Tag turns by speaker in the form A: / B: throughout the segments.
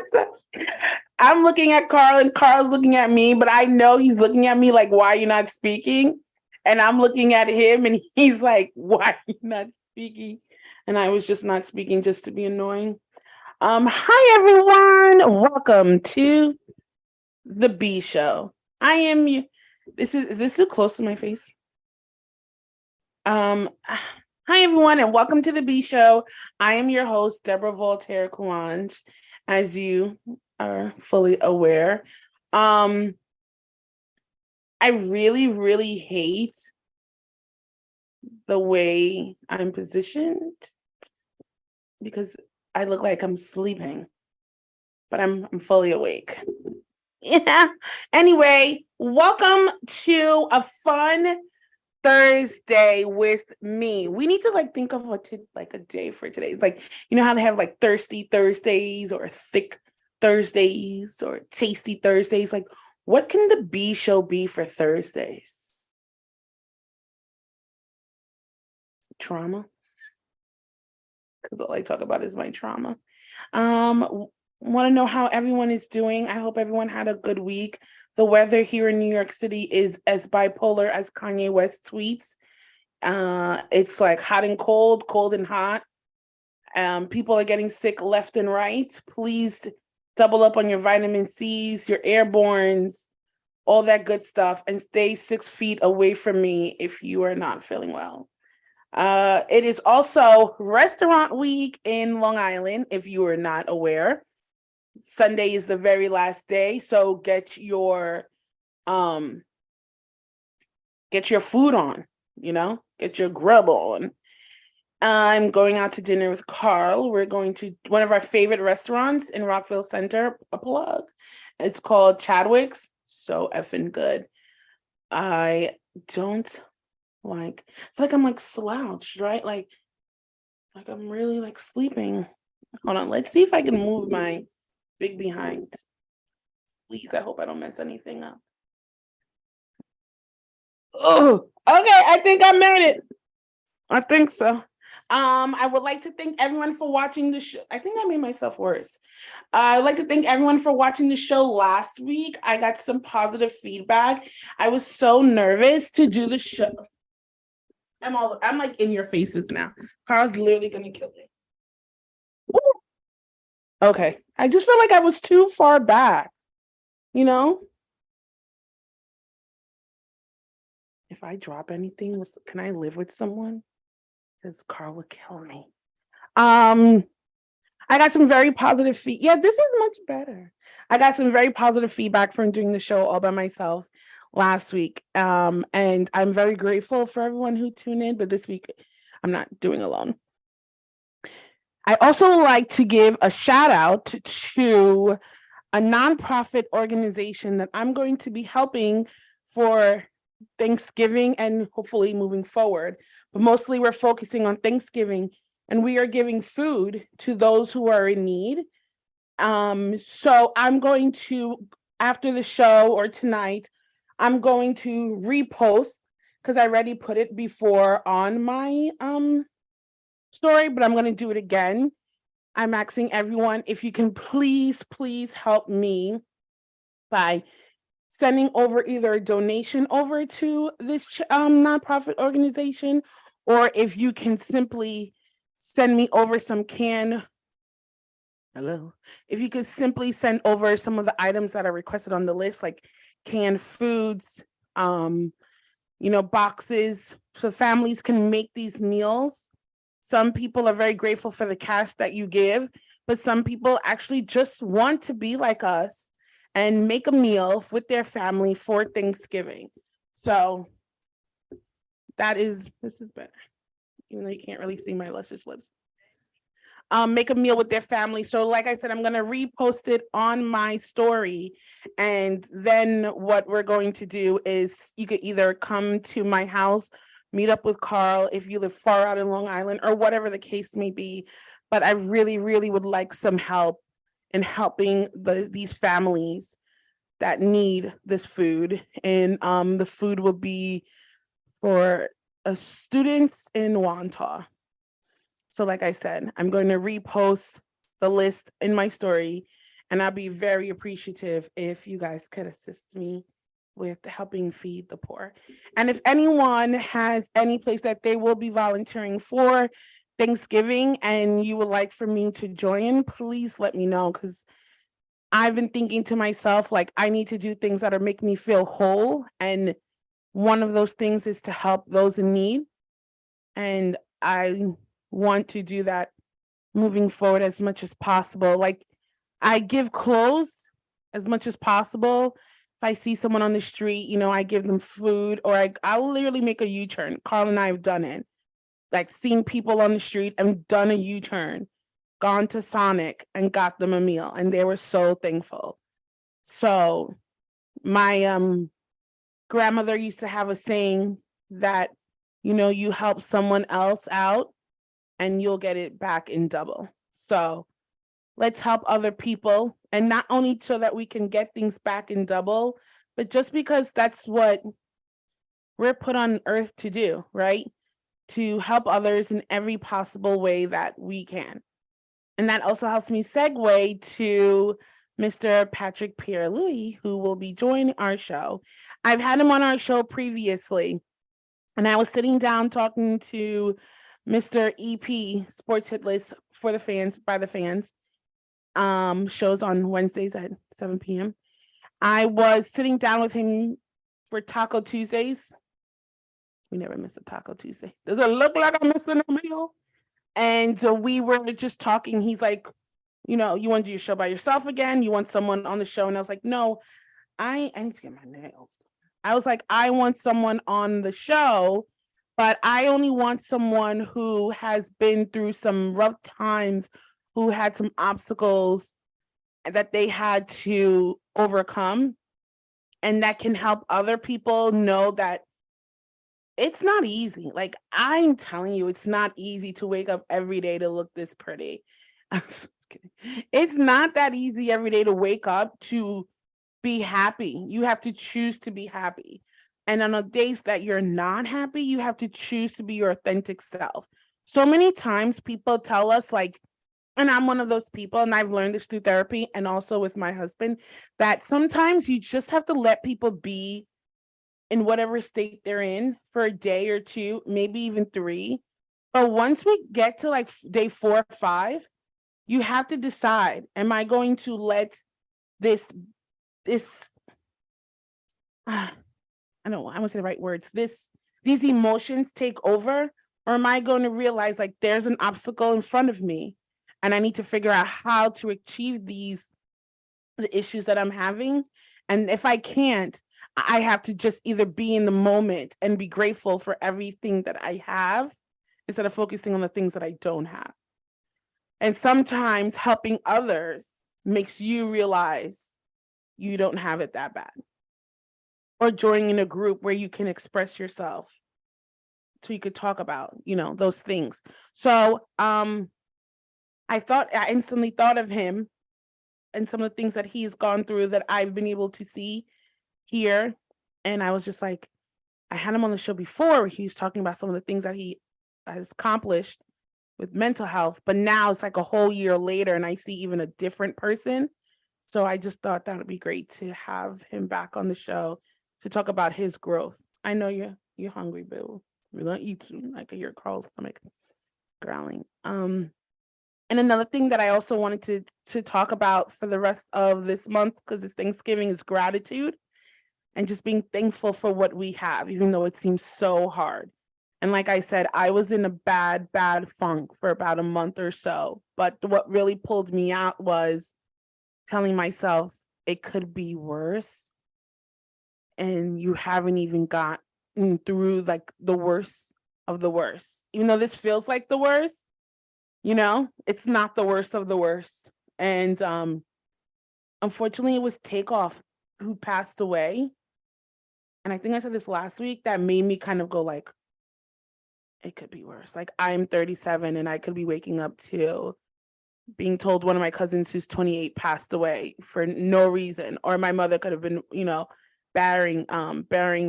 A: So, I'm looking at Carl and Carl's looking at me, but I know he's looking at me like, why are you not speaking? And I'm looking at him and he's like, why are you not speaking? And I was just not speaking just to be annoying. Hi everyone. Welcome to the B Show. I am you. Is this too close to my face? Hi everyone, and welcome to the B Show. I am your host, Deborah Voltaire Couange, as you are fully aware. I really, really hate the way I'm positioned because I look like I'm sleeping, but I'm fully awake. Yeah. Anyway, welcome to a fun Thursday with me. We need to think of a day for today. Like, you know how they have like thirsty Thursdays or thick Thursdays or tasty Thursdays? Like, what can the B Show be for Thursdays? Trauma. Because all I talk about is my trauma. Want to know how everyone is doing. I hope everyone had a good week. The weather here in New York City is as bipolar as Kanye West tweets. It's like hot and cold, cold and hot. People are getting sick left and right. Please double up on your vitamin C's, your airbornes, all that good stuff, and stay 6 feet away from me if you are not feeling well. It is also Restaurant Week in Long Island, if you are not aware. Sunday is the very last day, so get your food on, get your grub on. I'm going out to dinner with Carl. We're going to one of our favorite restaurants in Rockville Center, a plug. It's called Chadwick's. So effing good. I don't I feel like I'm like slouched, right? Like I'm really like sleeping. Hold on, let's see if I can move my big behind. Please, I hope I don't mess anything up. Oh, okay, I think I made it. I think so. I would like to thank everyone for watching the show. I think I made myself worse. I'd like to thank everyone for watching the show last week. I got some positive feedback. I was so nervous to do the show. I'm like in your faces now. Carl's literally gonna kill me. Okay. I just feel like I was too far back, you know? If I drop anything, can I live with someone? Because Carl would kill me. I got some very positive Yeah, this is much better. I got some very positive feedback from doing the show all by myself last week. And I'm very grateful for everyone who tuned in, but this week I'm not doing alone. I also like to give a shout out to a nonprofit organization that I'm going to be helping for Thanksgiving and hopefully moving forward. But mostly we're focusing on Thanksgiving, and we are giving food to those who are in need. So I'm going to, after the show or tonight, I'm going to repost, because I already put it before on my story, but I'm going to do it again. I'm asking everyone if you can please help me by sending over either a donation over to this nonprofit organization, or if you can simply send me over some if you could simply send over some of the items that are requested on the list, like canned foods, boxes, so families can make these meals. Some people are very grateful for the cash that you give, but some people actually just want to be like us and make a meal with their family for Thanksgiving. So this is better, even though you can't really see my luscious lips. Make a meal with their family. So like I said, I'm going to repost it on my story. And then what we're going to do is you could either come to my house, meet up with Carl if you live far out in Long Island, or whatever the case may be. But I really, really would like some help in helping these families that need this food. And the food will be for students in Wantagh. So like I said, I'm going to repost the list in my story, and I'll be very appreciative if you guys could assist me with helping feed the poor. And if anyone has any place that they will be volunteering for Thanksgiving and you would like for me to join, please let me know, because I've been thinking to myself, like, I need to do things that are make me feel whole. And one of those things is to help those in need. And I want to do that moving forward as much as possible. Like, I give clothes as much as possible. If I see someone on the street, I give them food, or I'll literally make a U-turn. Carl and I have done it. Like, seen people on the street and done a U-turn, gone to Sonic and got them a meal, and they were so thankful. So my grandmother used to have a saying that, you help someone else out and you'll get it back in double. So let's help other people, and not only so that we can get things back in double, but just because that's what we're put on earth to do, right? To help others in every possible way that we can. And that also helps me segue to Mr. Patrick Pierre, who will be joining our show. I've had him on our show previously, and I was sitting down talking to Mr. EP, Sports Hit List for the fans, by the fans, shows on Wednesdays at 7 p.m. I was sitting down with him for Taco Tuesdays. We never miss a Taco Tuesday. Does it look like I'm missing a meal? And we were just talking. He's like, you know, you want to do your show by yourself again? You want someone on the show? And I was like, no, I need to get my nails. I was like, I want someone on the show, but I only want someone who has been through some rough times, who had some obstacles that they had to overcome, and that can help other people know that it's not easy. Like, I'm telling you, it's not easy to wake up every day to look this pretty. I'm just kidding. It's not that easy every day to wake up to be happy. You have to choose to be happy. And on the days that you're not happy, you have to choose to be your authentic self. So many times people tell us, like, and I'm one of those people, and I've learned this through therapy and also with my husband, that sometimes you just have to let people be in whatever state they're in for a day or two, maybe even 3. But once we get to like day 4 or 5, you have to decide, am I going to let this I don't want to say the right words, these emotions take over, or am I going to realize like there's an obstacle in front of me and I need to figure out how to achieve the issues that I'm having? And if I can't, I have to just either be in the moment and be grateful for everything that I have instead of focusing on the things that I don't have. And sometimes helping others makes you realize you don't have it that bad. Or joining a group where you can express yourself so you could talk about, you know, those things. So I instantly thought of him and some of the things that he's gone through that I've been able to see here. And I was just like, I had him on the show before where he was talking about some of the things that he has accomplished with mental health, but now it's like a whole year later and I see even a different person. So I just thought that would be great to have him back on the show to talk about his growth. I know you're hungry, Bill. We're gonna eat soon. I can hear Carl's stomach growling. And another thing that I also wanted to talk about for the rest of this month, because it's Thanksgiving, is gratitude and just being thankful for what we have, even though it seems so hard. And like I said, I was in a bad funk for about a month or so. But what really pulled me out was telling myself it could be worse. And you haven't even gotten through like the worst of the worst. Even though this feels like the worst, you know, it's not the worst of the worst. And unfortunately, it was Takeoff who passed away. And I think I said this last week, that made me kind of go like, it could be worse. Like, I'm 37 and I could be waking up to being told one of my cousins who's 28 passed away for no reason, or my mother could have been, you know, burying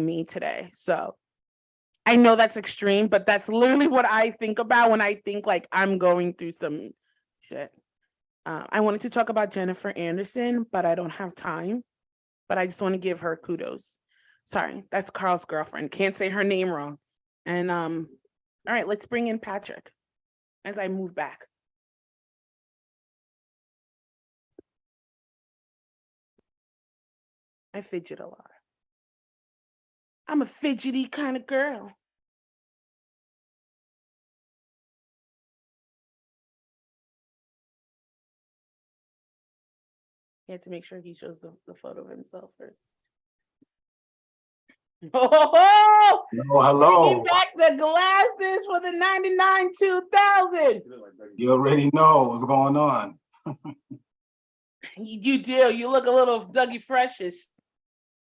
A: me today. So I know that's extreme, but that's literally what I think about when I think like I'm going through some shit. I wanted to talk about Jennifer Anderson, but I don't have time. But I just want to give her kudos. Sorry, that's Carl's girlfriend. Can't say her name wrong. And all right, let's bring in Patrick as I move back. I fidget a lot. I'm a fidgety kind of girl. He had to make sure he shows the photo of himself first. Oh,
B: hello.
A: Bringing back the glasses for the 99 2000.
B: You already know what's going on.
A: You do. You look a little Dougie Freshish.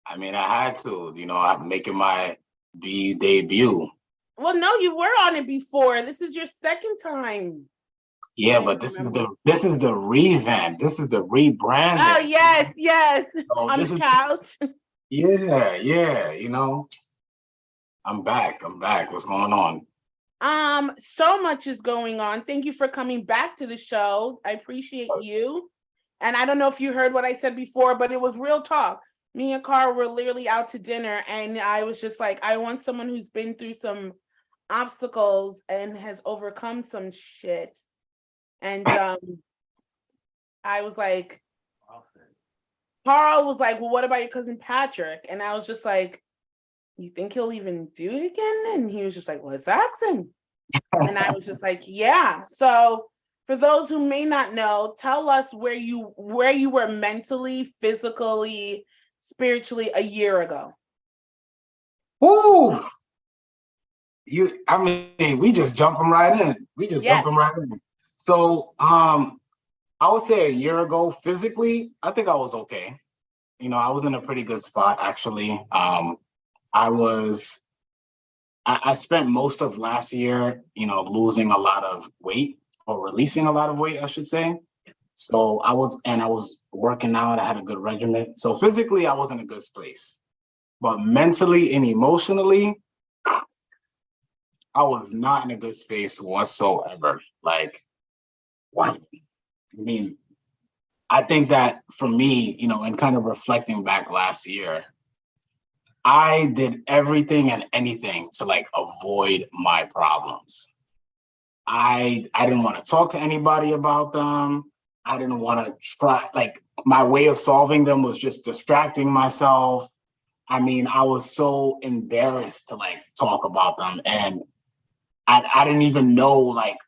B: I mean, I had to, you know, I'm making my debut.
A: Well, no, you were on it before. This is your second time.
B: Yeah, but this is the revamp. This is the rebranding.
A: Oh, yes.
B: So
A: on the couch.
B: Yeah, you know. I'm back. What's going on?
A: So much is going on. Thank you for coming back to the show. I appreciate you. And I don't know if you heard what I said before, but it was real talk. Me and Carl were literally out to dinner, and I was just like, I want someone who's been through some obstacles and has overcome some shit. And I was like, Carl was like, well, what about your cousin Patrick? And I was just like, you think he'll even do it again? And he was just like, let's ask him. And I was just like, yeah. So For those who may not know, tell us where you were mentally, physically, spiritually a year ago.
B: Ooh, I mean, we just jumping right in.
A: Yeah.
B: Jumping right in. So, I would say a year ago, physically, I think I was okay. You know, I was in a pretty good spot actually. I spent most of last year, you know, losing a lot of weight or releasing a lot of weight, I should say. So I was working out. I had a good regimen. So physically, I was in a good place, but mentally and emotionally, I was not in a good space whatsoever. Like, what? I mean, I think that for me, you know, and kind of reflecting back last year, I did everything and anything to like avoid my problems. I didn't want to talk to anybody about them. I didn't want to try, like, my way of solving them was just distracting myself. I mean, I was so embarrassed to like talk about them, and I didn't even know like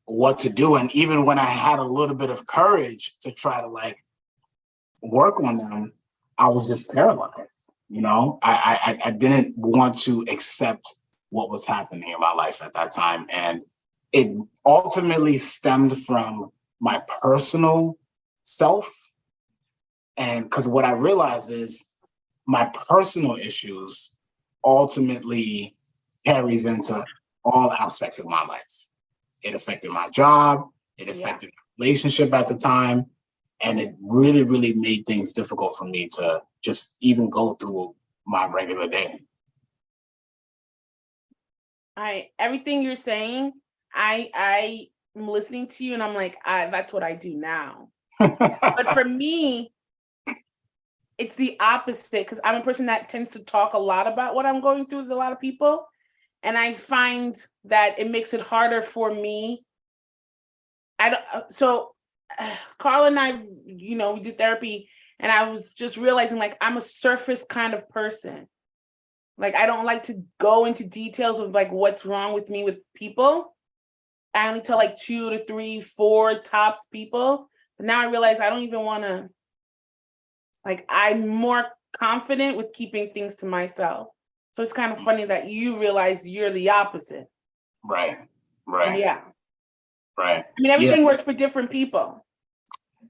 B: what to do. And even when I had a little bit of courage to try to like work on them, I was just paralyzed. You know, I didn't want to accept what was happening in my life at that time. And it ultimately stemmed from my personal self. And because what I realized is my personal issues ultimately carries into all aspects of my life. It affected my job, it affected my relationship at the time, and it really, really made things difficult for me to just even go through my regular day.
A: Everything you're saying, I am listening to you and I'm like, that's what I do now. But for me, it's the opposite, because I'm a person that tends to talk a lot about what I'm going through with a lot of people. And I find that it makes it harder for me. Carl and I, you know, we do therapy, and I was just realizing like I'm a surface kind of person. Like I don't like to go into details of like what's wrong with me with people. I only tell like 2 to 3, 4 tops people. But now I realize I don't even want to, like, I'm more confident with keeping things to myself. So it's kind of funny that you realize you're the opposite.
B: Right.
A: Yeah.
B: Right.
A: I mean, everything works for different people.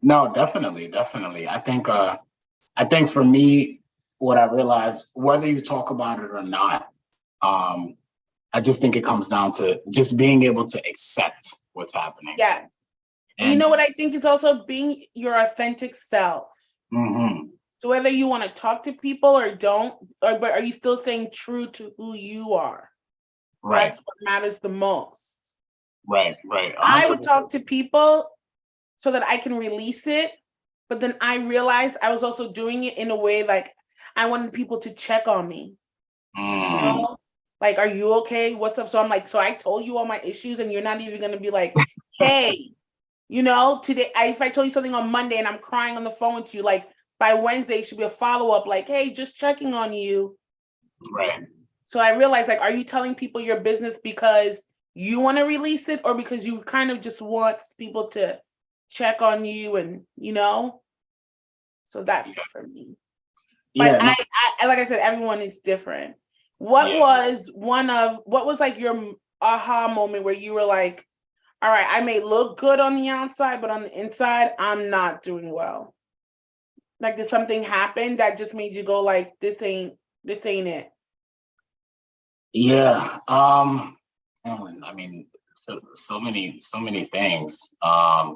B: No, definitely. I think for me, what I realized, whether you talk about it or not, I just think it comes down to just being able to accept what's happening.
A: Yes. And you know what I think is also being your authentic self.
B: Mm-hmm.
A: So whether you want to talk to people or don't, but are you still staying true to who you are?
B: Right.
A: That's what matters the most.
B: Right.
A: I would talk to people so that I can release it. But then I realized I was also doing it in a way like I wanted people to check on me.
B: Mm.
A: You know? Like, are you okay? What's up? So I'm like, so I told you all my issues and you're not even going to be like, hey, you know, today, if I told you something on Monday and I'm crying on the phone with you, like by Wednesday, it should be a follow-up, like, hey, just checking on you.
B: Right.
A: So I realized, like, are you telling people your business because you want to release it or because you kind of just want people to check on you and, you know? So that's for me. But I like I said, everyone is different. What was like your aha moment where you were like, all right, I may look good on the outside, but on the inside, I'm not doing well. Like, did something happen that just made you go like, this ain't it?
B: Yeah. I mean, so many things. I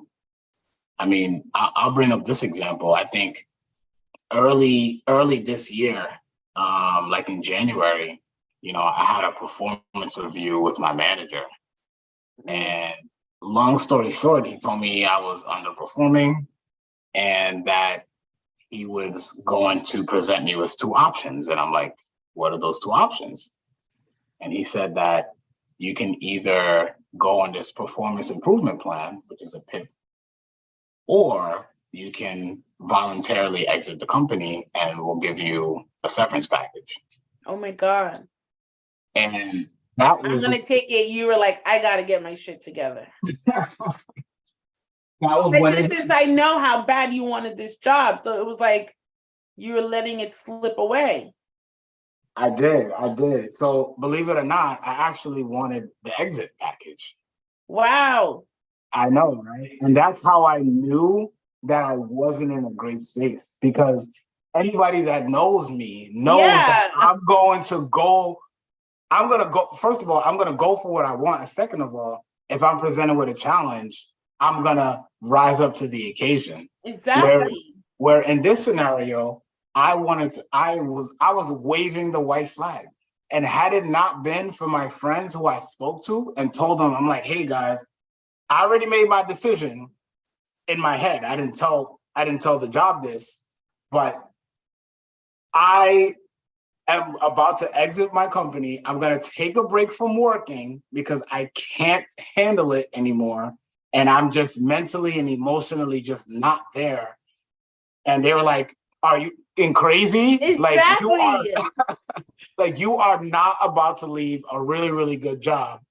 B: mean, I'll bring up this example. I think early this year, like in January, you know, I had a performance review with my manager, and long story short, he told me I was underperforming and that he was going to present me with 2 options. And I'm like, what are those 2 options? And he said that you can either go on this performance improvement plan, which is a PIP, or you can voluntarily exit the company and we'll give you a severance package.
A: Oh my God.
B: And That
A: I'm
B: was
A: gonna take it. You were like, I gotta get my shit together.
B: that was when
A: Especially since I know how bad you wanted this job. So it was like you were letting it slip away.
B: I did. So believe it or not, I actually wanted the exit package.
A: Wow.
B: I know, right? And that's how I knew that I wasn't in a great space, because anybody that knows me knows that
A: Yeah.
B: I'm gonna go, first of all, I'm gonna go for what I want. And second of all, if I'm presented with a challenge, I'm gonna rise up to the occasion.
A: Exactly.
B: Where in this scenario, I was waving the white flag. And had it not been for my friends who I spoke to and told them, I'm like, hey guys, I already made my decision in my head. I didn't tell the job this, but I am about to exit my company. I'm going to take a break from working because I can't handle it anymore. And I'm just mentally and emotionally just not there. And they were like, are you crazy?
A: Exactly.
B: Like you are not about to leave a really, really good job.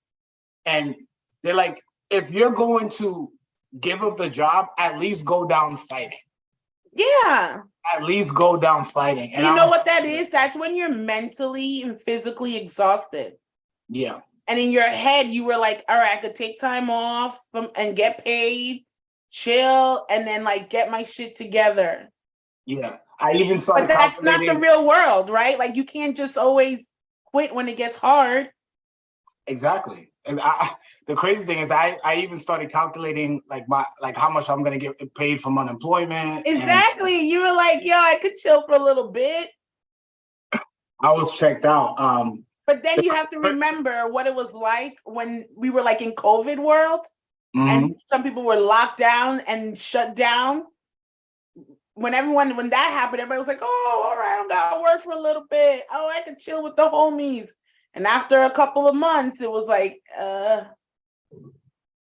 B: And they're like, if you're going to give up the job, at least go down fighting.
A: Yeah.
B: At least go down fighting. And
A: you know what that is? That's when you're mentally and physically exhausted.
B: Yeah.
A: And in your head, you were like, all right, I could take time off and get paid, chill, and then like get my shit together.
B: Yeah. I even started
A: But that's not the real world, right? Like you can't just always quit when it gets hard.
B: Exactly. And the crazy thing is I even started calculating like how much I'm gonna get paid from unemployment.
A: Exactly. You were like, yo, I could chill for a little bit.
B: I was checked out.
A: But then you have to remember what it was like when we were like in COVID world, and some people were locked down and shut down. When that happened, everybody was like, oh, all right, I don't gotta work for a little bit. Oh, I could chill with the homies. And after a couple of months, it was like,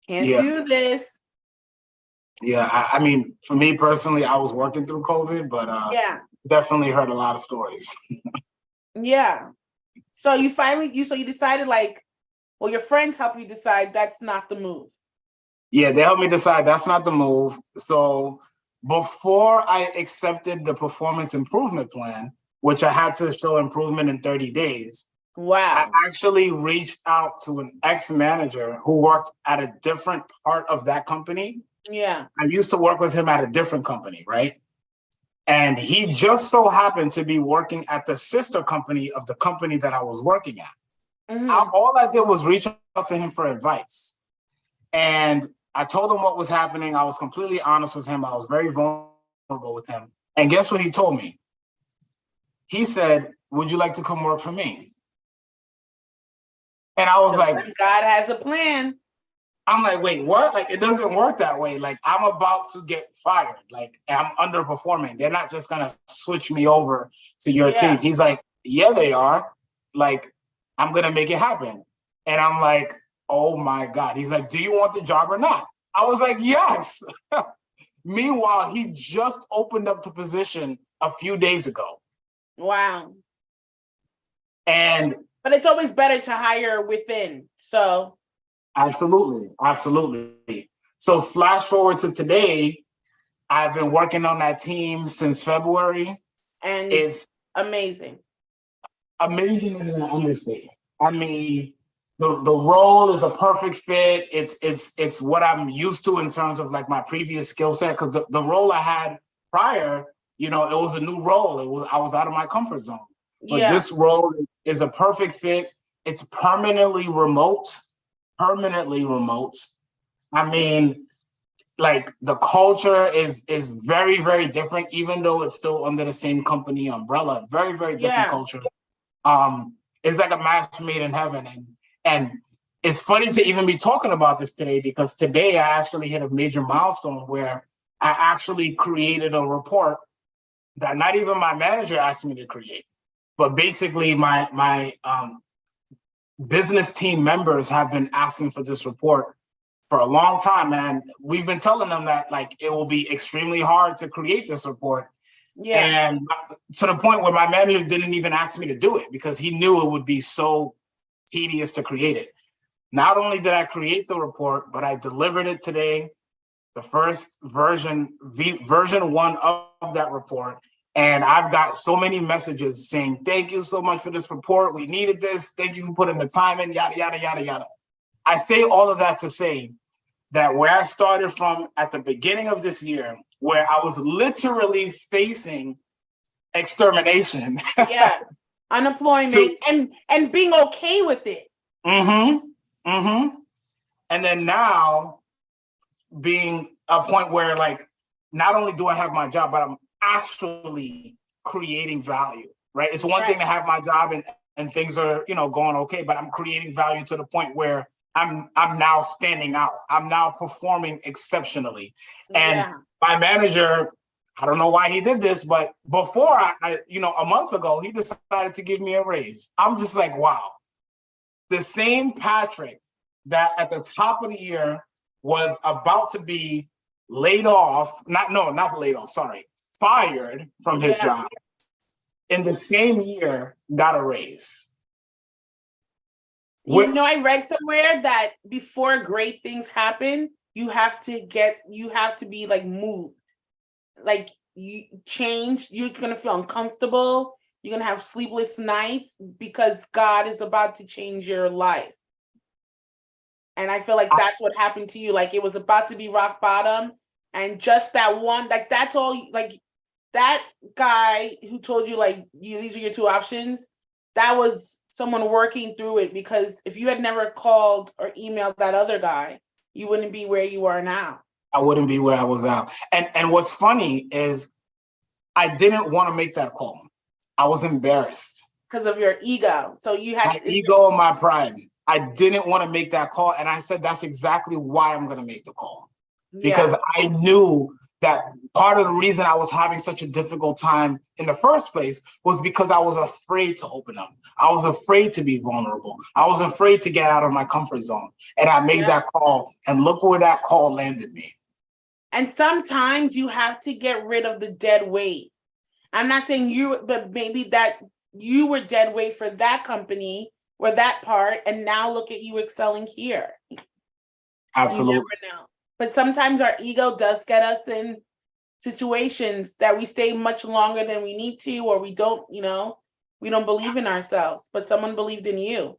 A: can't do this.
B: Yeah, I mean, for me personally, I was working through COVID, but definitely heard a lot of stories.
A: Yeah. So you decided like, well, your friends helped you decide that's not the move.
B: Yeah, they helped me decide that's not the move. So before I accepted the performance improvement plan, which I had to show improvement in 30 days,
A: wow,
B: I actually reached out to an ex-manager who worked at a different part of that company.
A: Yeah.
B: I used to work with him at a different company, right? And he just so happened to be working at the sister company of the company that I was working at. All I did was reach out to him for advice. And I told him what was happening. I was completely honest with him. I was very vulnerable with him. And guess what he told me? He said, would you like to come work for me? And I was like,
A: God has a plan.
B: I'm like, wait, what? Like, it doesn't work that way. Like, I'm about to get fired. Like, I'm underperforming. They're not just going to switch me over to your team. He's like, yeah, they are. Like, I'm going to make it happen. And I'm like, oh my God. He's like, do you want the job or not? I was like, yes. Meanwhile, he just opened up the position a few days ago.
A: Wow.
B: But
A: it's always better to hire within. So
B: Absolutely. So flash forward to today, I've been working on that team since February.
A: And it's amazing.
B: Amazing is an understatement. I mean, the role is a perfect fit. It's what I'm used to in terms of like my previous skill set. Because the role I had prior, it was a new role. I was out of my comfort zone. But this role is a perfect fit. It's permanently remote. I mean, like the culture is very, very different, even though it's still under the same company umbrella. Very, very different culture. It's like a match made in heaven. And it's funny to even be talking about this today, because today I actually hit a major milestone where I actually created a report that not even my manager asked me to create, but basically my business team members have been asking for this report for a long time. And we've been telling them that like it will be extremely hard to create this report. And to the point where my manager didn't even ask me to do it because he knew it would be so tedious to create it. Not only did I create the report, but I delivered it today, the first version 1 of that report. And I've got so many messages saying, thank you so much for this report. We needed this. Thank you for putting the time in, yada, yada, yada, yada. I say all of that to say that where I started from at the beginning of this year, where I was literally facing extermination.
A: Yeah. Unemployment and being okay with it.
B: And then now being a point where, like, not only do I have my job, but I'm actually creating value, right? It's one thing to have my job and things are, going okay, but I'm creating value to the point where I'm now standing out. I'm now performing exceptionally. And my manager, I don't know why he did this, but before I a month ago, he decided to give me a raise. I'm just like, wow. The same Patrick that at the top of the year was about to be fired from his job, in the same year got a raise.
A: I read somewhere that before great things happen, you have to be like moved. Like you change, you're gonna feel uncomfortable, you're gonna have sleepless nights because God is about to change your life. And I feel like that's what happened to you. Like it was about to be rock bottom, and just that one, like that's all. Like that guy who told you, like, these are your two options, that was someone working through it, because if you had never called or emailed that other guy, you wouldn't be where you are now.
B: I wouldn't be where I was at. And what's funny is I didn't want to make that call. I was embarrassed.
A: Because of your ego. So you had
B: my ego and my pride. I didn't want to make that call. And I said, that's exactly why I'm going to make the call. Because I knew that part of the reason I was having such a difficult time in the first place was because I was afraid to open up. I was afraid to be vulnerable. I was afraid to get out of my comfort zone. And I made that call, and look where that call landed me.
A: And sometimes you have to get rid of the dead weight. I'm not saying you, but maybe that you were dead weight for that company or that part, and now look at you excelling here.
B: Absolutely.
A: You never know. But sometimes our ego does get us in situations that we stay much longer than we need to, or we don't believe in ourselves, but someone believed in you.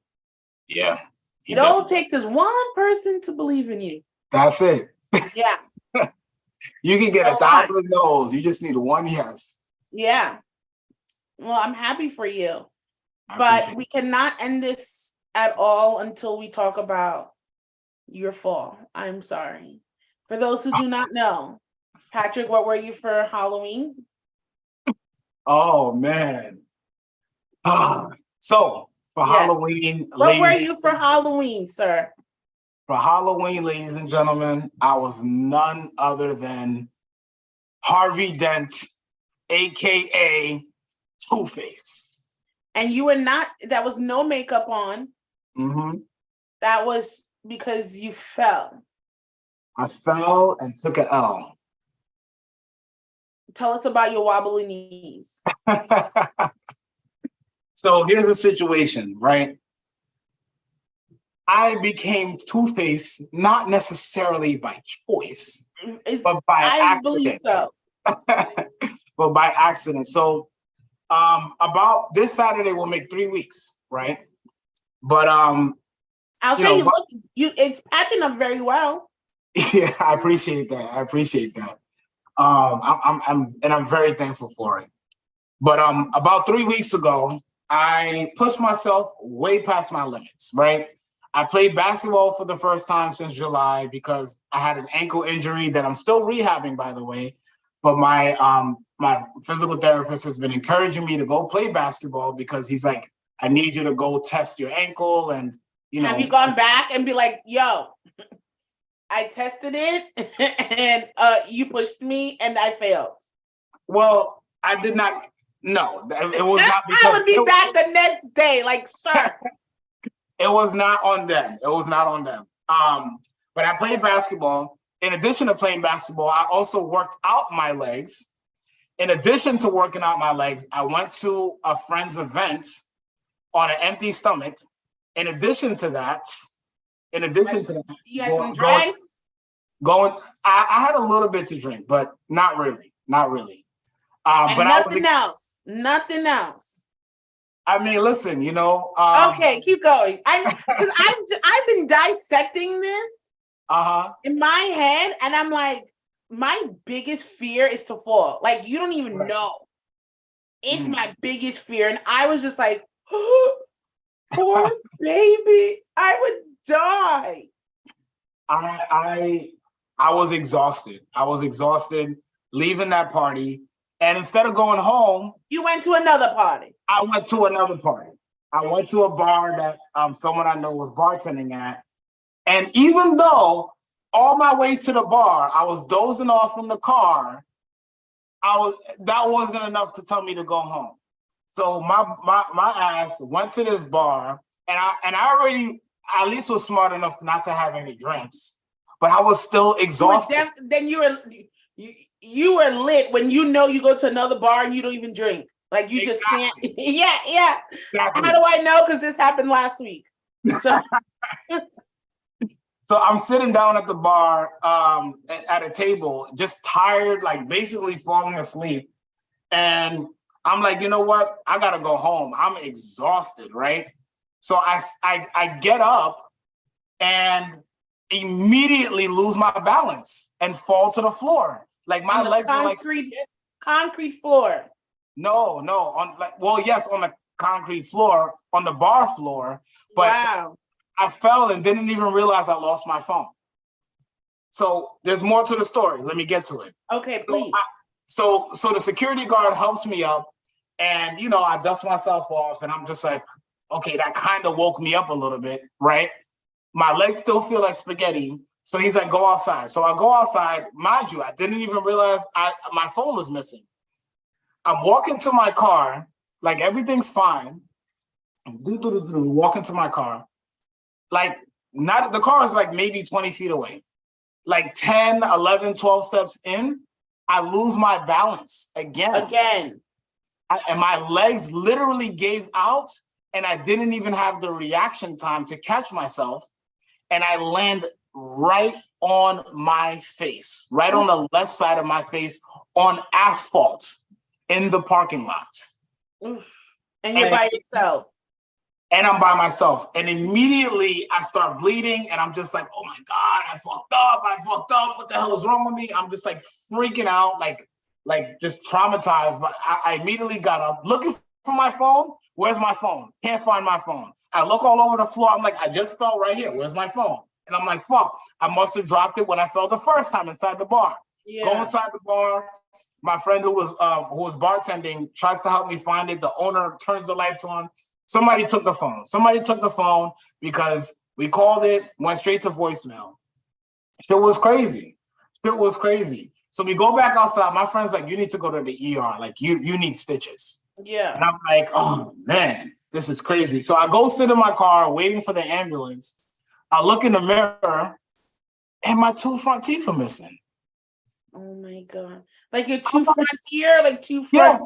B: Yeah.
A: It all takes is one person to believe in you.
B: That's it.
A: Yeah.
B: You can get 1,000 no's. You just need one yes.
A: Yeah. Well, I'm happy for you. But we cannot end this at all until we talk about your fall. I'm sorry. For those who do not know, Patrick, what were you for Halloween?
B: Oh, man. So, for Halloween...
A: What were you for Halloween, sir?
B: For Halloween, ladies and gentlemen, I was none other than Harvey Dent, a.k.a. Two-Face.
A: And you were not... That was no makeup on.
B: Mm-hmm.
A: That was because you fell.
B: I fell and took an L.
A: Tell us about your wobbly knees.
B: So here's the situation, right? I became Two-Face not necessarily by choice, but by accident. Believe so. But by accident. So about this Saturday will make 3 weeks, right? But
A: I'll say it's patching up very well.
B: Yeah, I appreciate that. I'm very thankful for it. But about 3 weeks ago, I pushed myself way past my limits, right? I played basketball for the first time since July because I had an ankle injury that I'm still rehabbing, by the way. But my physical therapist has been encouraging me to go play basketball because he's like, I need you to go test your ankle. And,
A: have you gone back and be like, yo, I tested it and you pushed me and I failed?
B: Well, I did not. No, it was not because
A: I would be back the next day, like, sir.
B: It was not on them. But I played basketball. In addition to playing basketball, I also worked out my legs. In addition to working out my legs, I went to a friend's event on an empty stomach in addition to that, you had
A: some drinks?
B: I had a little bit to drink, but not really.
A: And but nothing else.
B: I mean, listen,
A: okay, keep going. Because I've been dissecting this in my head, and I'm like, my biggest fear is to fall. Like, you don't even know. It's my biggest fear. And I was just like, oh, poor baby, I would die.
B: I was exhausted. Leaving that party. And instead of going home,
A: you went to another party.
B: I went to another party. I went to a bar that someone I know was bartending at. And even though all my way to the bar, I was dozing off in the car, that wasn't enough to tell me to go home. So my ass went to this bar, and I already at least was smart enough not to have any drinks, but I was still exhausted.
A: Then you were lit when you go to another bar and you don't even drink. Like you just can't. Yeah. Exactly. How do I know? Because this happened last week. So.
B: So I'm sitting down at the bar at a table, just tired, like basically falling asleep. And I'm like, you know what? I gotta go home. I'm exhausted, right? So I get up and immediately lose my balance and fall to the floor. Like my legs were like
A: concrete floor.
B: No, on the concrete floor, on the bar floor. But wow. I fell and didn't even realize I lost my phone. So there's more to the story. Let me get to it.
A: Okay, please.
B: So the security guard helps me up, and I dust myself off, and I'm just like, okay, that kind of woke me up a little bit, right? My legs still feel like spaghetti. So he's like, go outside. So I go outside. Mind you, I didn't even realize my phone was missing. I'm walking to my car, like everything's fine. Walking to my car. Like, the car is like maybe 20 feet away. Like 10, 11, 12 steps in, I lose my balance again. And my legs literally gave out, and I didn't even have the reaction time to catch myself. And I land right on my face, right on the left side of my face, on asphalt in the parking lot.
A: Oof. And you're by yourself.
B: And I'm by myself. And immediately I start bleeding, and I'm just like, oh my God, I fucked up. What the hell is wrong with me? I'm just like freaking out, like just traumatized. But I immediately got up looking for my phone. Where's my phone? Can't find my phone. I look all over the floor. I'm like, I just fell right here. Where's my phone? And I'm like, fuck, I must have dropped it when I fell the first time inside the bar. Yeah. Go inside the bar. My friend who was bartending tries to help me find it. The owner turns the lights on. Somebody took the phone because we called it, went straight to voicemail. Shit was crazy. So we go back outside. My friend's like, you need to go to the ER. Like, you need stitches.
A: Yeah.
B: And I'm like, oh, man, this is crazy. So I go sit in my car waiting for the ambulance. I look in the mirror, and my 2 front teeth are missing.
A: Oh, my God. Like your 2 front here, like 2 front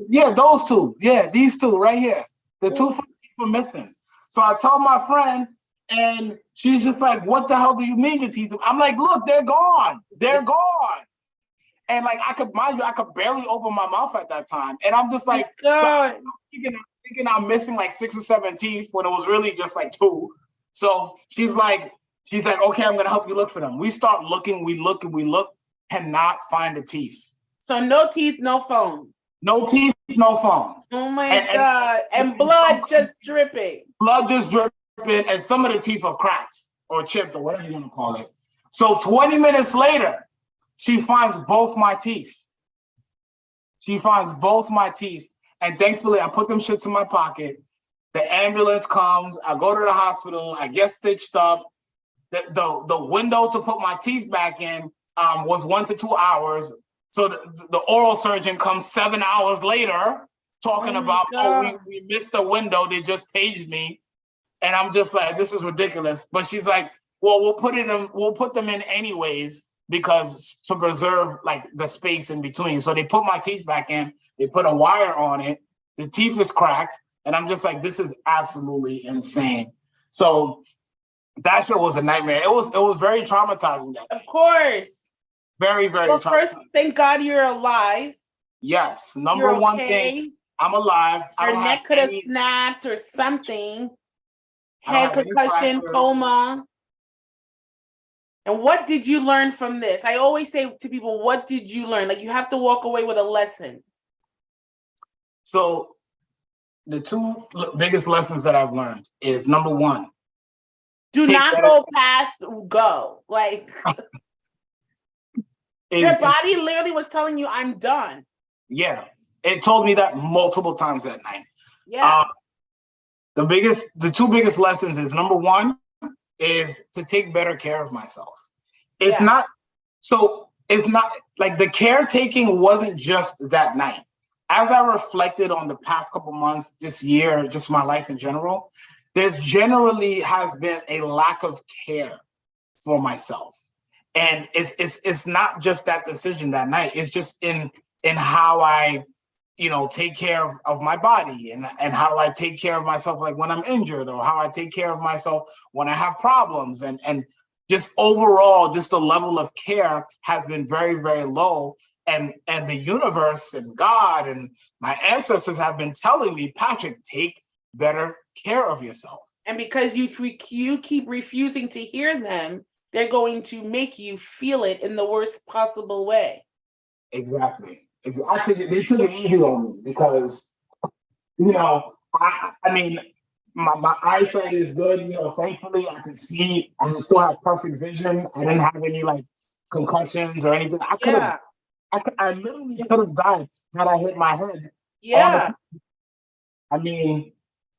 B: Yeah, those two. Yeah, these two right here. The 2 front teeth were missing. So I tell my friend, and she's just like, what the hell do you mean your teeth? I'm like, look, they're gone. And like, I could barely open my mouth at that time. And I'm just like, so I'm thinking I'm missing like 6 or 7 teeth when it was really just like 2. So she's like, okay, I'm gonna help you look for them. We start looking, we look, cannot find the teeth.
A: So no teeth, no phone.
B: No teeth, no phone.
A: Oh my God. And blood just dripping.
B: And some of the teeth are cracked or chipped or whatever you want to call it. So 20 minutes later, she finds both my teeth. And thankfully, I put them shits in my pocket. The ambulance comes. I go to the hospital. I get stitched up. The window to put my teeth back in was 1 to 2 hours. So the oral surgeon comes 7 hours later talking about, we missed the window. They just paged me. And I'm just like, this is ridiculous. But she's like, well, we'll put them in anyways because to preserve like the space in between. So they put my teeth back in. They put a wire on it. The teeth is cracked. And I'm just like, this is absolutely insane. So that show was a nightmare. It was very traumatizing.
A: Of course.
B: Very, very
A: Well,
B: traumatizing.
A: first, thank God you're alive.
B: Yes. Number
A: You're
B: one
A: okay.
B: thing, I'm alive. I
A: Your
B: don't
A: neck
B: have
A: could have
B: any,
A: snapped or something.
B: I don't
A: Head
B: have any
A: concussion,
B: fractures.
A: coma. And what did you learn from this? I always say to people, what did you learn? Like, you have to walk away with a lesson.
B: So the two biggest lessons that I've learned is, number one,
A: Do not go past go. Like, your body literally was telling you, I'm done.
B: Yeah. It told me that multiple times that night.
A: Yeah.
B: The two biggest lessons is, number one is to take better care of myself. It's not like the caretaking wasn't just that night. As I reflected on the past couple months, this year, just my life in general, there's generally has been a lack of care for myself. And it's not just that decision that night. It's just in how I, take care of my body, and how I take care of myself, like when I'm injured, or how I take care of myself when I have problems, and just overall, just the level of care has been very, very low. And the universe and God and my ancestors have been telling me, Patrick, take better care of yourself.
A: And because you keep refusing to hear them, they're going to make you feel it in the worst possible way.
B: Exactly. Actually, they took it easy on me because, I mean, my eyesight is good. Thankfully, I can see. I still have perfect vision. I didn't have any like concussions or anything. I literally could have died had I hit my head.
A: Yeah.
B: I mean,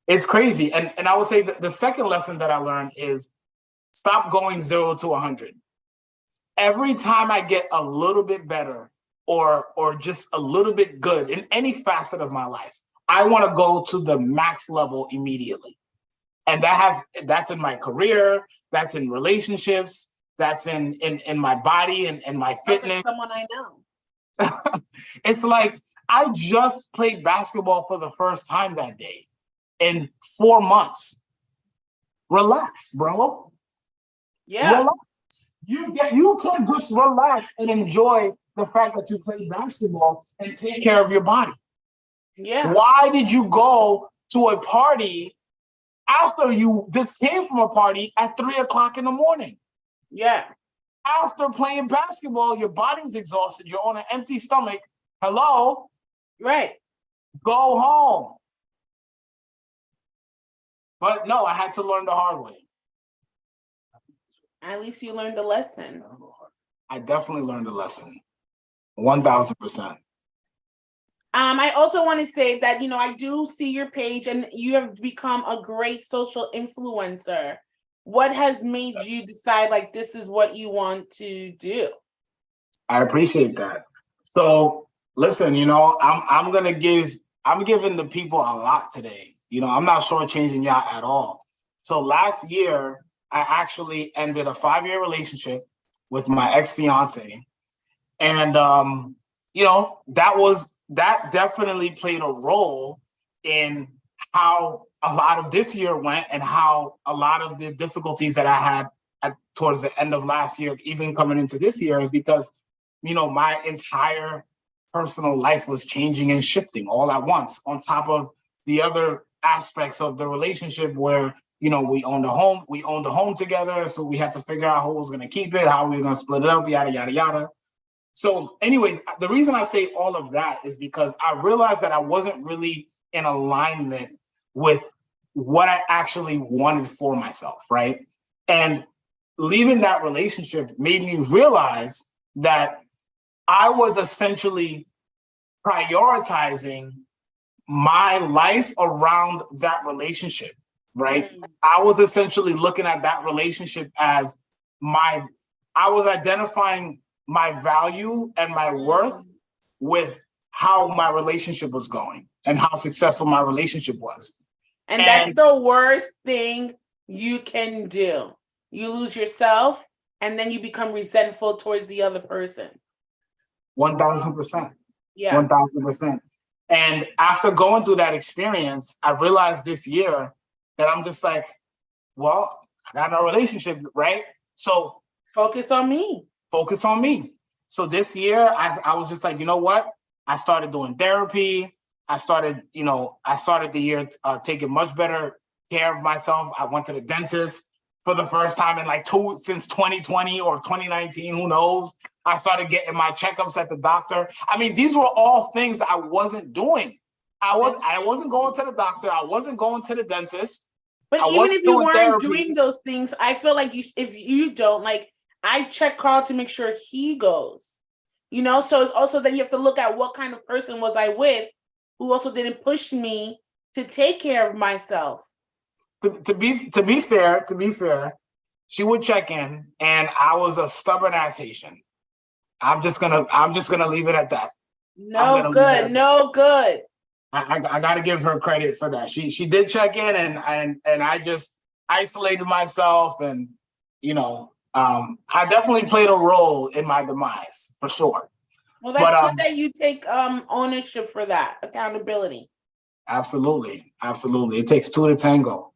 B: it's crazy. And I would say that the second lesson that I learned is stop going 0 to 100. Every time I get a little bit better, or just a little bit good in any facet of my life, I want to go to the max level immediately. And that's in my career, that's in relationships, that's in my body and my fitness.
A: Someone I know.
B: It's like I just played basketball for the first time that day in 4 months. Relax, bro.
A: Yeah.
B: Relax. You can just relax and enjoy the fact that you played basketball and take care of your body.
A: Yeah.
B: Why did you go to a party after you just came from a party at 3:00 in the morning?
A: Yeah.
B: After playing basketball, your body's exhausted. You're on an empty stomach. Hello?
A: Right.
B: Go home. But no, I had to learn the hard way.
A: At least you learned a lesson.
B: I definitely learned a lesson. 1000%.
A: I also want to say that, I do see your page and you have become a great social influencer. What has made you decide like this is what you want to do?
B: I appreciate that. So listen, I'm giving the people a lot today. I'm not shortchanging y'all at all. So last year, I actually ended a 5-year relationship with my ex-fiance. And that definitely played a role in how a lot of this year went, and how a lot of the difficulties that I had towards the end of last year, even coming into this year, is because my entire personal life was changing and shifting all at once, on top of the other aspects of the relationship where, we owned a home together. So we had to figure out who was going to keep it, how we were going to split it up, yada, yada, yada. So anyways, the reason I say all of that is because I realized that I wasn't really in alignment with what I actually wanted for myself, right? And leaving that relationship made me realize that I was essentially prioritizing my life around that relationship, right? I was essentially looking at that relationship as I was identifying my value and my worth with how my relationship was going and how successful my relationship was.
A: And that's the worst thing you can do. You lose yourself and then you become resentful towards the other person.
B: 1000%.
A: Yeah.
B: 1000%. And after going through that experience, I realized this year that I'm just like, well, I got a relationship, right? So
A: Focus on me.
B: focus on me. So this year, I was just like, you know what? I started doing therapy. I started the year taking much better care of myself. I went to the dentist for the first time in since 2020 or 2019, who knows? I started getting my checkups at the doctor. I mean, these were all things that I wasn't doing. I wasn't going to the doctor. I wasn't going to the dentist.
A: But
B: I
A: even
B: wasn't
A: if you
B: doing
A: weren't
B: therapy.
A: doing those things, I feel like if you don't, like, I check Carl to make sure he goes. So it's also then you have to look at what kind of person was I with, who also didn't push me to take care of myself.
B: To be fair, she would check in, and I was a stubborn ass Haitian. I'm just gonna leave it at that.
A: No good.
B: I got to give her credit for that. She did check in, and I just isolated myself, and I definitely played a role in my demise for sure.
A: Well, that's good that you take ownership for that, accountability.
B: Absolutely. It takes two to tango.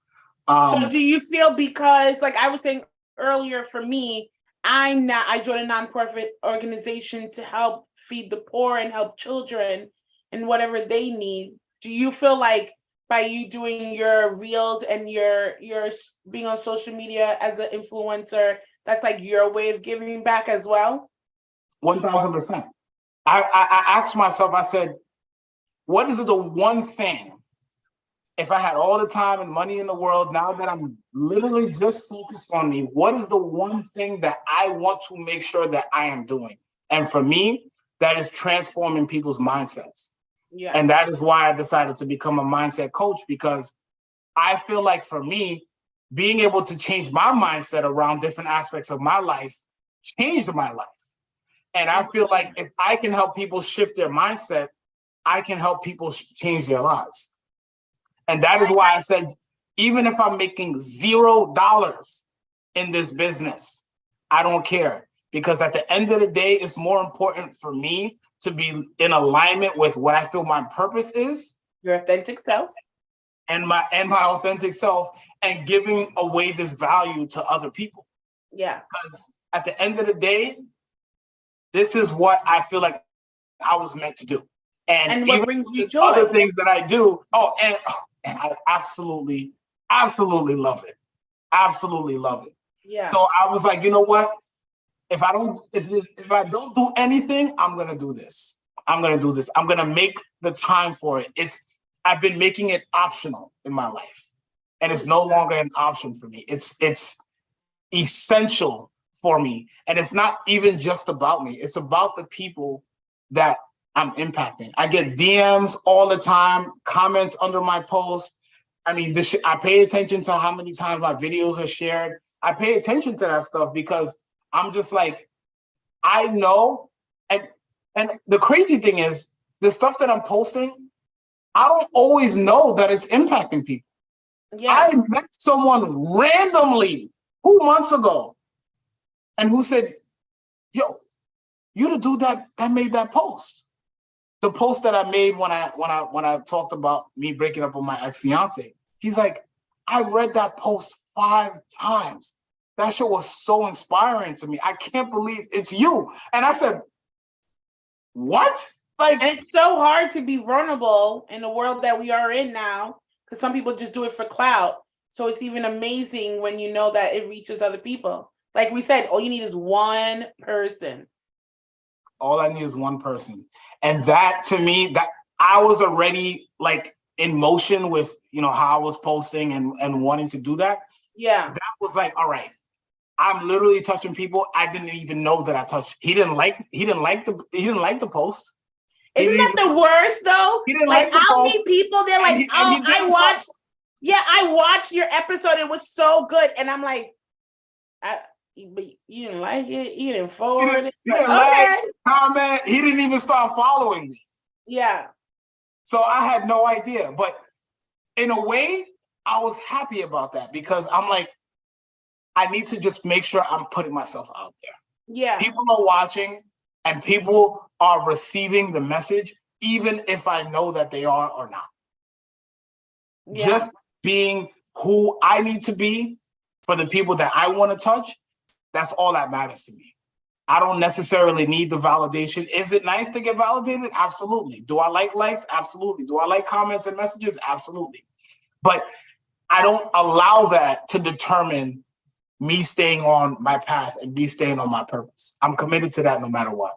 A: So do you feel, because like I was saying earlier, for me, I joined a nonprofit organization to help feed the poor and help children and whatever they need. Do you feel like by you doing your reels and your being on social media as an influencer, that's like your way of giving back as well?
B: 1000%. I asked myself, I said, what is the one thing, if I had all the time and money in the world, now that I'm literally just focused on me, what is the one thing that I want to make sure that I am doing? And for me, that is transforming people's mindsets.
A: Yeah.
B: And that is why I decided to become a mindset coach, because I feel like for me, being able to change my mindset around different aspects of my life changed my life. And I feel like if I can help people shift their mindset, I can help people change their lives. And that is why I said, even if I'm making $0 in this business, I don't care. Because at the end of the day, it's more important for me to be in alignment with what I feel my purpose is.
A: Your authentic self.
B: And my authentic self, and giving away this value to other people.
A: Yeah.
B: Because at the end of the day, this is what I feel like I was meant to do. And
A: what
B: even
A: brings you joy?
B: Other things that I do. And I absolutely love it. Absolutely love it.
A: Yeah.
B: So I was like, you know what? If I don't do anything, I'm gonna do this. I'm gonna make the time for it. I've been making it optional in my life, and it's no longer an option for me. It's essential for me, and it's not even just about me. It's about the people that I'm impacting. I get DMs all the time, comments under my posts. I mean, I pay attention to how many times my videos are shared. I pay attention to that stuff because I'm just like, I know. And the crazy thing is, the stuff that I'm posting, I don't always know that it's impacting people. Yeah. I met someone randomly 2 months ago and who said, yo, you the dude that made that post. The post that I made when I talked about me breaking up with my ex-fiance. He's like, I read that post 5 times. That shit was so inspiring to me. I can't believe it's you. And I said, what? Like,
A: and it's so hard to be vulnerable in the world that we are in now, because some people just do it for clout. So it's even amazing when you know that it reaches other people. Like we said, all you need is one person.
B: All I need is one person. And that, to me, that I was already like in motion with, how I was posting and wanting to do that.
A: Yeah.
B: That was like, all right, I'm literally touching people I didn't even know that I touched. He didn't like the post.
A: Isn't that the worst though?
B: He didn't like the
A: I'll
B: post.
A: meet people, they're like, I watched your episode. It was so good. And I'm like, but you didn't like it. You didn't forward it.
B: He didn't like, comment. He didn't even start following me.
A: Yeah.
B: So I had no idea. But in a way, I was happy about that because I'm like, I need to just make sure I'm putting myself out there.
A: Yeah.
B: People are watching and people are receiving the message. even if I know that they are or not.
A: Yeah.
B: Just being who I need to be for the people that I want to touch, that's all that matters to me. I don't necessarily need the validation. Is it nice to get validated? Absolutely. Do I like likes? Absolutely. Do I like comments and messages? Absolutely. But I don't allow that to determine me staying on my path and me staying on my purpose. I'm committed to that no matter what.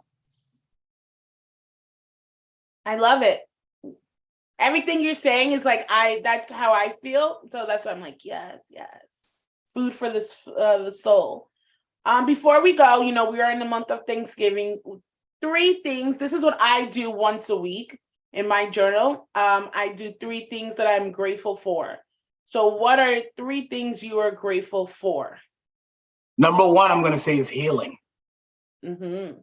A: I love it. Everything you're saying is like, that's how I feel. So that's why I'm like, yes. Food for the soul. Before we go, we are in the month of Thanksgiving. 3 things. This is what I do once a week in my journal. I do 3 things that I'm grateful for. So what are 3 things you are grateful for?
B: Number 1, I'm going to say is healing.
A: Mm-hmm.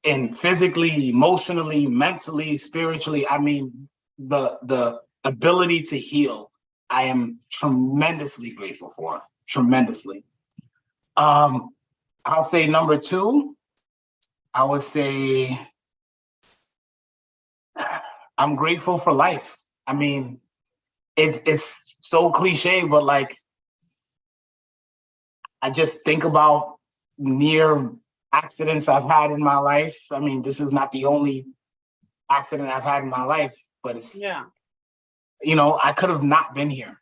B: And physically, emotionally, mentally, spiritually, I mean, the ability to heal, I am tremendously grateful for. Tremendously. I'll say number 2, I would say I'm grateful for life. I mean, it's so cliche, but like, I just think about near accidents I've had in my life. I mean, this is not the only accident I've had in my life, but it's, I could have not been here.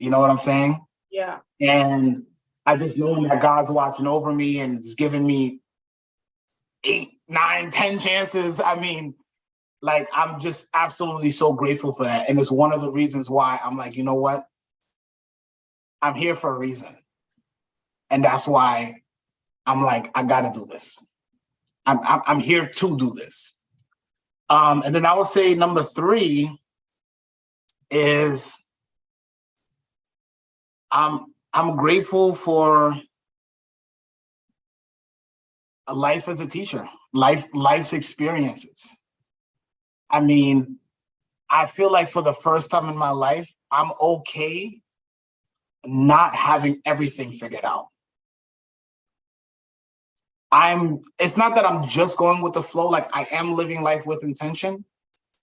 B: You know what I'm saying?
A: Yeah.
B: And I just know that God's watching over me and is giving me 8, 9, 10 chances. I mean, like, I'm just absolutely so grateful for that. And it's one of the reasons why I'm like, you know what? I'm here for a reason. And that's why I'm like, I gotta do this. I'm here to do this. And then I would say number 3 is I'm grateful for a life as a teacher, life's experiences. I mean, I feel like for the first time in my life, I'm okay not having everything figured out. It's not that I'm just going with the flow, like I am living life with intention,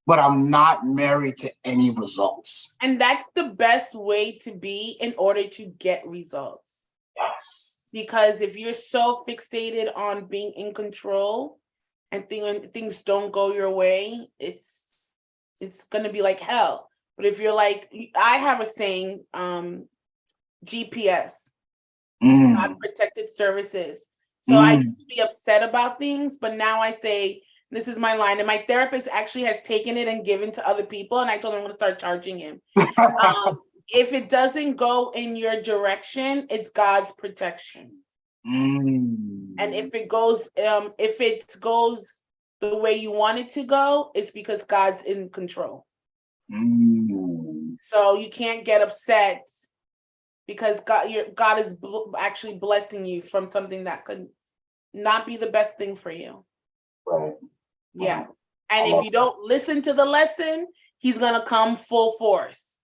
B: but I'm not married to any results.
A: And that's the best way to be in order to get results.
B: Yes.
A: Because if you're so fixated on being in control and things don't go your way, it's going to be like hell. But if you're like, I have a saying, GPS, God protected services. So I used to be upset about things, but now I say, this is my line. And my therapist actually has taken it and given to other people. And I told him I'm going to start charging him. If it doesn't go in your direction, it's God's protection. And if it goes the way you want it to go, it's because God's in control. So you can't get upset because God is actually blessing you from something that could not be the best thing for you.
B: Right.
A: Yeah. And if you don't listen to the lesson, he's going to come full force.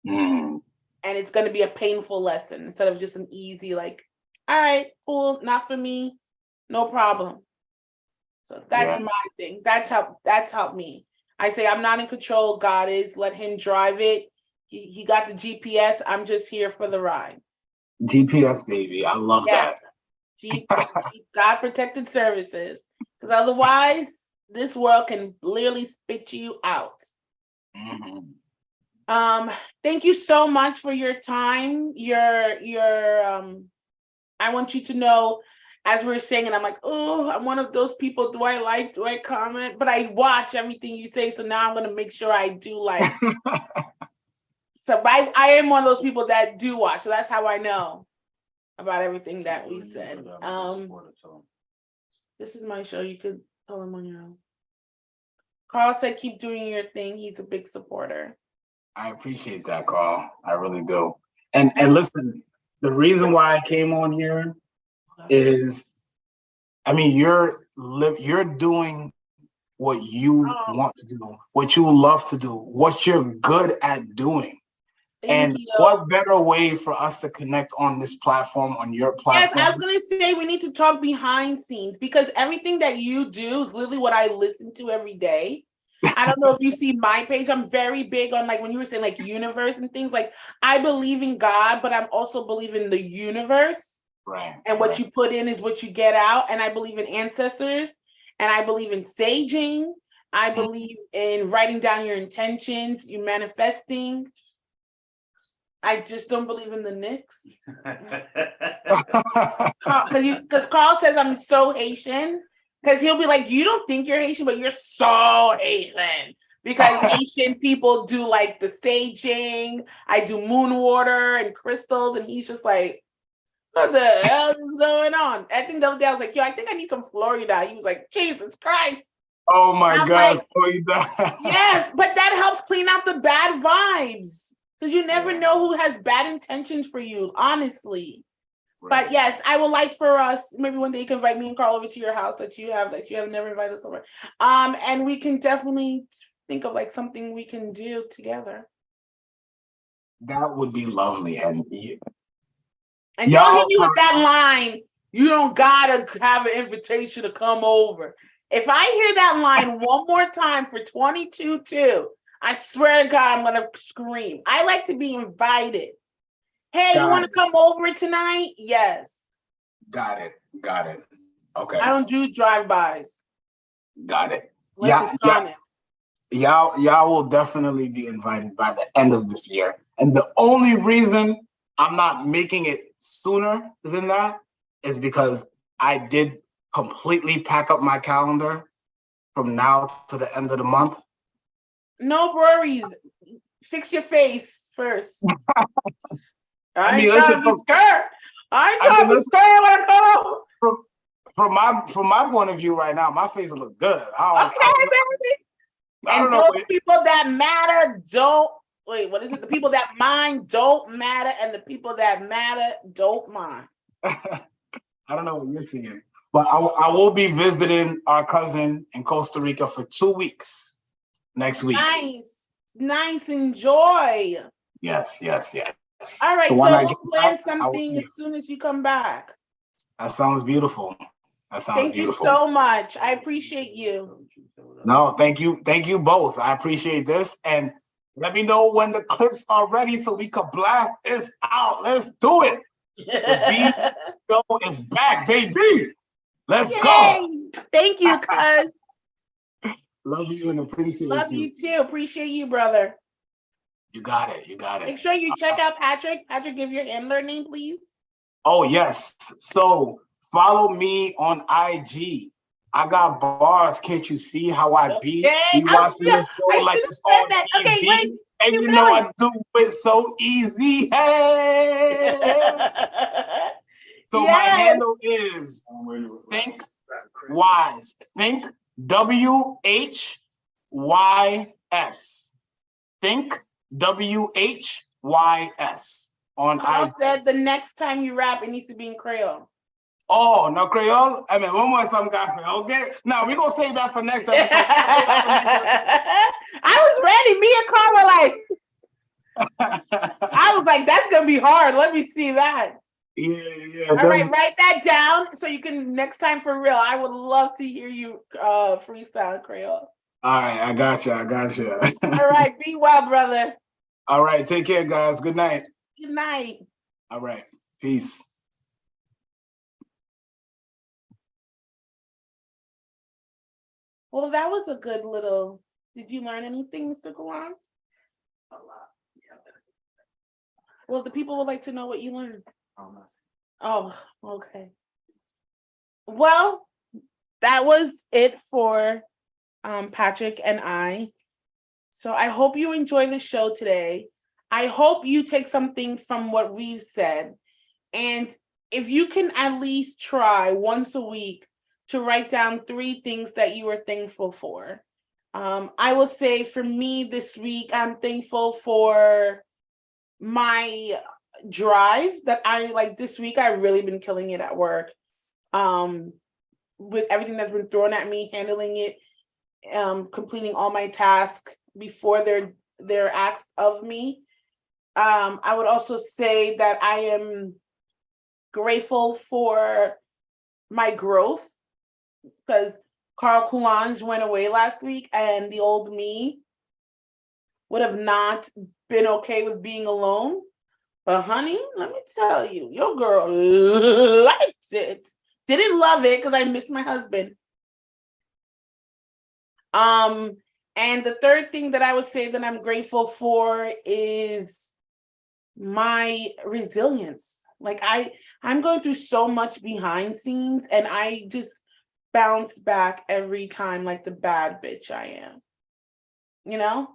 A: And it's going to be a painful lesson instead of just an easy, like, all right, cool, not for me, no problem. So that's my thing. That's helped me. I say, I'm not in control. God is. Let him drive it. He got the GPS. I'm just here for the ride.
B: GPS, baby. I love that.
A: God protected services. Because otherwise, this world can literally spit you out. Thank you so much for your time. I want you to know, as we're saying, and I'm like, oh, I'm one of those people. Do I like? Do I comment? But I watch everything you say, so now I'm gonna make sure I do like. So I am one of those people that do watch, so that's how I know about everything that we said. This is my show. You could tell him on your own. Carl said, keep doing your thing. He's a big supporter.
B: I appreciate that, Carl. I really do. And listen, the reason why I came on here is, I mean, you're doing what you want to do, what you love to do, what you're good at doing. And what better way for us to connect on this platform, on your platform?
A: Yes, I was going to say we need to talk behind scenes because everything that you do is literally what I listen to every day. I don't know if you see my page. I'm very big on, like, when you were saying like universe and things, like I believe in God, but I'm also believe in the universe.
B: Right.
A: And what
B: right.
A: you put in is what you get out. And I believe in ancestors, and I believe in saging. I believe in writing down your intentions, you manifesting. I just don't believe in the Knicks. Because Carl says I'm so Haitian. Because he'll be like, you don't think you're Haitian, but you're so Haitian. Because Haitian people do like the saging. I do moon water and crystals. And he's just like, what the hell is going on? I think the other day I was like, yo, I think I need some Florida. He was like, Jesus Christ.
B: Oh my God,
A: like,
B: Florida.
A: Yes, but that helps clean out the bad vibes. Because you never know who has bad intentions for you, honestly. Right. But yes, I would like for us, maybe one day you can invite me and Carl over to your house that you have never invited us over. And we can definitely think of like something we can do together.
B: That would be lovely. And
A: don't hit me with that line. You don't gotta have an invitation to come over. If I hear that line one more time for 22-2, I swear to God, I'm gonna scream. I like to be invited. Hey, you want to come over tonight? Yes. Got it.
B: Okay.
A: I don't do drive-bys.
B: Got it.
A: Y'all
B: will definitely be invited by the end of this year. And the only reason I'm not making it sooner than that is because I did completely pack up my calendar from now to the end of the month.
A: No worries. Fix your face first. I ain't trying to be scared. I ain't trying to be scared when I go.
B: From my point of view right now, my face looks good.
A: Baby. And those people that matter don't wait. What is it? The people that mind don't matter, and the people that matter don't mind.
B: I don't know what you're seeing, but I will be visiting our cousin in Costa Rica for 2 weeks next week.
A: Nice. Enjoy.
B: Yes.
A: All right, so we'll plan something as soon as you come back.
B: That sounds beautiful.
A: Thank you so much. I appreciate you.
B: No, thank you both. I appreciate this, and let me know when the clips are ready so we can blast this out. Let's do it. The B show is back, baby. Let's go.
A: Thank you, cuz.
B: Love you and appreciate you.
A: Love you too. Appreciate you, brother.
B: You got it.
A: Make sure you check out Patrick. Patrick, give your handler name, please.
B: Oh, yes. So follow me on IG. I got bars. Can't you see how I be? You watching the show like it's all TV. Wait, and you know I do it so easy. Hey. So my handle is Think Wise. Think WHYS. Think WHYS on
A: Carl said the next time you rap, it needs to be in Creole.
B: Oh, no Creole? I mean, one more some guy Creole, okay? Now, we're going to save that for next episode.
A: I was ready. Me and Carl were like, I was like, that's going to be hard. Let me see that.
B: Yeah.
A: All right, write that down so you can, next time for real, I would love to hear you freestyle Creole.
B: All right, I got you.
A: All right, be well, brother.
B: All right, take care, guys. Good night.
A: Good night.
B: All right, peace.
A: Well, that was a good little. Did you learn anything, Mr. Kalan?
C: A lot. Yeah.
A: Well, the people would like to know what you learned. Oh, okay. Well, that was it for Patrick and I. So I hope you enjoy the show today. I hope you take something from what we've said. And if you can at least try once a week to write down 3 things that you are thankful for. I will say for me this week, I'm thankful for my drive that I like this week. I've really been killing it at work. With everything that's been thrown at me, handling it, completing all my tasks before they're asked of me. I would also say that I am grateful for my growth, because Carl Coulange went away last week, and the old me would have not been okay with being alone. But honey, let me tell you, your girl liked it. Didn't love it because I miss my husband. And the third thing that I would say that I'm grateful for is my resilience. Like I'm going through so much behind scenes, and I just bounce back every time like the bad bitch I am. You know?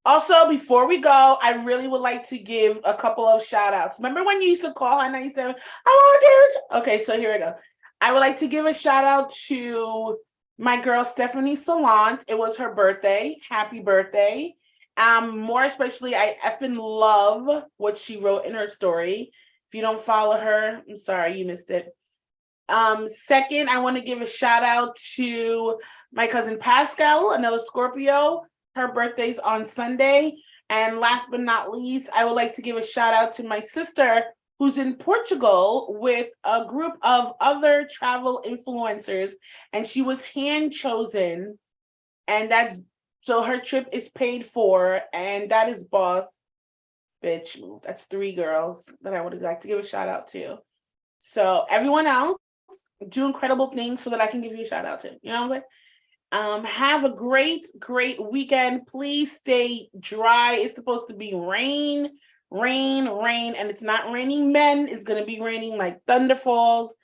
A: Also, before we go, I really would like to give a couple of shout outs. Remember when you used to call on 97? I want to give okay, so here we go. I would like to give a shout out to my girl Stephanie Salant. It was her birthday. Happy birthday. More especially, I effing love what she wrote in her story. If you don't follow her, I'm sorry you missed it. Second, I want to give a shout out to my cousin Pascal, another Scorpio. Her birthday's on Sunday. And last but not least, I would like to give a shout out to my sister who's in Portugal with a group of other travel influencers, and she was hand chosen. And so her trip is paid for, and that is boss bitch move. That's 3 girls that I would like to give a shout out to. So everyone else, do incredible things so that I can give you a shout out to. You know what I'm saying? Have a great weekend. Please stay dry. It's supposed to be rain, and it's not raining men. It's going to be raining like thunder falls.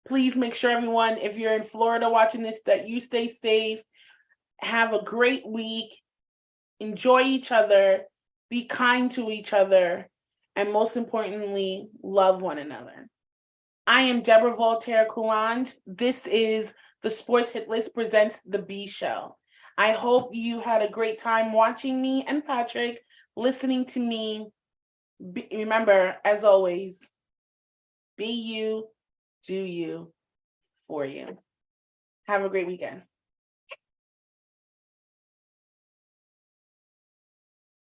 A: Please make sure everyone, if you're in Florida watching this, that you stay safe. Have a great week. Enjoy each other. Be kind to each other. And most importantly, love one another. I am Deborah Voltaire Coulange. This is the Sports Hit List presents The B Show. I hope you had a great time watching me and Patrick, listening to me. Remember, as always, be you, do you, for you. Have a great weekend.